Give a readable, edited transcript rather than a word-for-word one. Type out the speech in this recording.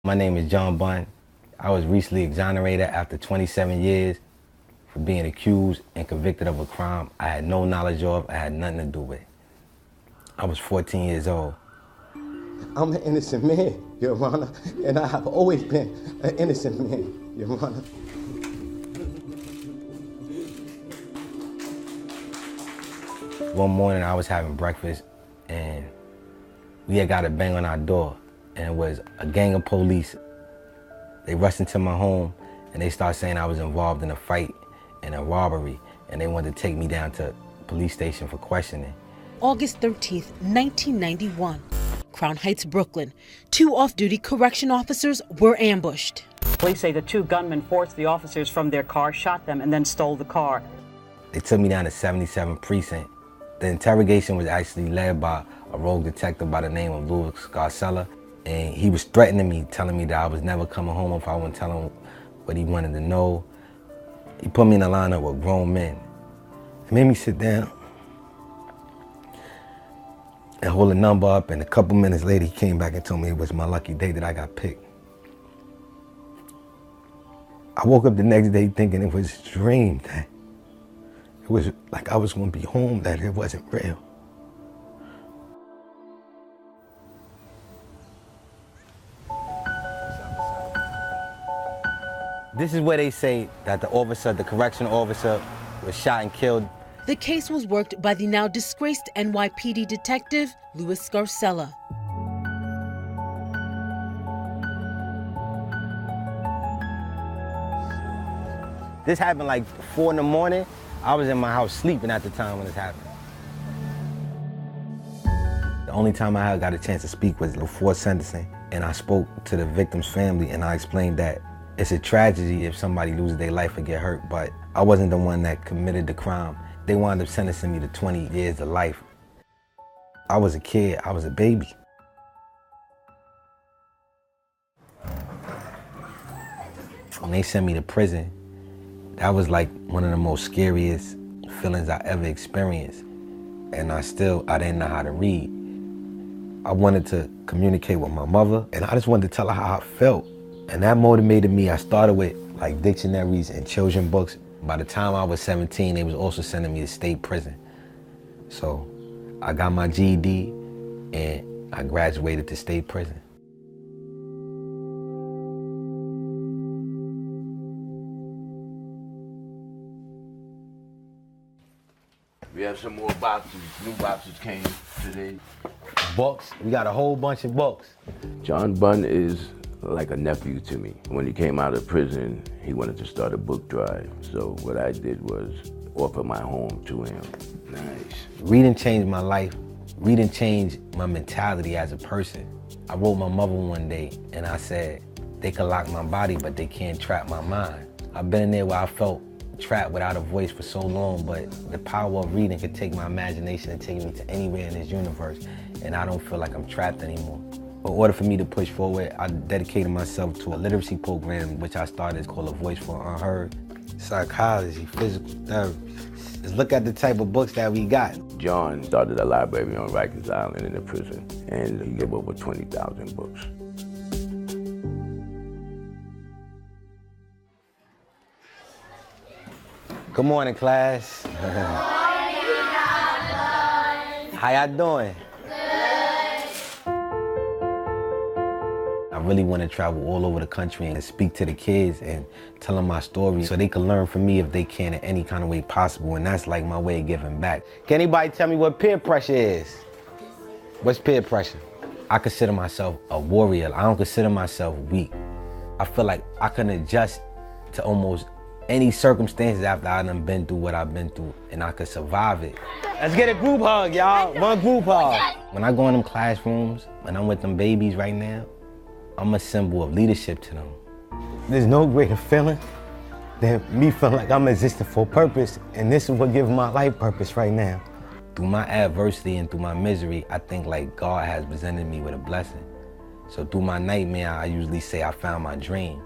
My name is John Bunn. I was recently exonerated after 27 years for being accused and convicted of a crime I had no knowledge of, I had nothing to do with. I was 14 years old. I'm an innocent man, Your Honor, and I have always been an innocent man, Your Honor. One morning I was having breakfast and we had got a bang on our door, and it was a gang of police. They rushed into my home and they started saying I was involved in a fight and a robbery, and they wanted to take me down to the police station for questioning. August 13th, 1991, Crown Heights, Brooklyn. 2 off-duty correction officers were ambushed. Police say the 2 gunmen forced the officers from their car, shot them, and then stole the car. They took me down to 77 Precinct. The interrogation was actually led by a rogue detective by the name of Louis Scarcella, and he was threatening me, telling me that I was never coming home if I wouldn't tell him what he wanted to know. He put me in a lineup with grown men. He made me sit down and hold a number up, and a couple minutes later he came back and told me it was my lucky day that I got picked. I woke up the next day thinking it was a dream, that it was like I was gonna be home, that it wasn't real. This is where they say that the officer, the correctional officer, was shot and killed. The case was worked by the now disgraced NYPD detective, Louis Scarcella. This happened like 4 in the morning. I was in my house sleeping at the time when this happened. The only time I got a chance to speak was before sentencing, and I spoke to the victim's family and I explained that it's a tragedy if somebody loses their life or get hurt, but I wasn't the one that committed the crime. They wound up sentencing me to 20 years to life. I was a kid, I was a baby. When they sent me to prison, that was like one of the most scariest feelings I ever experienced. And I didn't know how to read. I wanted to communicate with my mother, and I just wanted to tell her how I felt. And that motivated me. I started with like dictionaries and children's books. By the time I was 17, they was also sending me to state prison. So I got my GED and I graduated to state prison. We have some more boxes, new boxes came today. Books, we got a whole bunch of books. John Bunn is like a nephew to me. When he came out of prison, he wanted to start a book drive. So what I did was offer my home to him. Nice. Reading changed my life. Reading changed my mentality as a person. I wrote my mother one day and I said, they can lock my body, but they can't trap my mind. I've been in there where I felt trapped without a voice for so long, but the power of reading could take my imagination and take me to anywhere in this universe, and I don't feel like I'm trapped anymore. In order for me to push forward, I dedicated myself to a literacy program which I started called A Voice for Unheard. Psychology, physical therapy. Just look at the type of books that we got. John started a library on Rikers Island in the prison, and he gave over 20,000 books. Good morning, class. How y'all doing? I really want to travel all over the country and speak to the kids and tell them my story so they can learn from me if they can in any kind of way possible, and that's like my way of giving back. Can anybody tell me what peer pressure is? What's peer pressure? I consider myself a warrior. I don't consider myself weak. I feel like I can adjust to almost any circumstances after I done been through what I've been through, and I could survive it. Let's get a group hug, y'all. One group hug. When I go in them classrooms, when I'm with them babies right now, I'm a symbol of leadership to them. There's no greater feeling than me feeling like I'm existing for a purpose, and this is what gives my life purpose right now. Through my adversity and through my misery, I think like God has presented me with a blessing. So through my nightmare, I usually say I found my dream.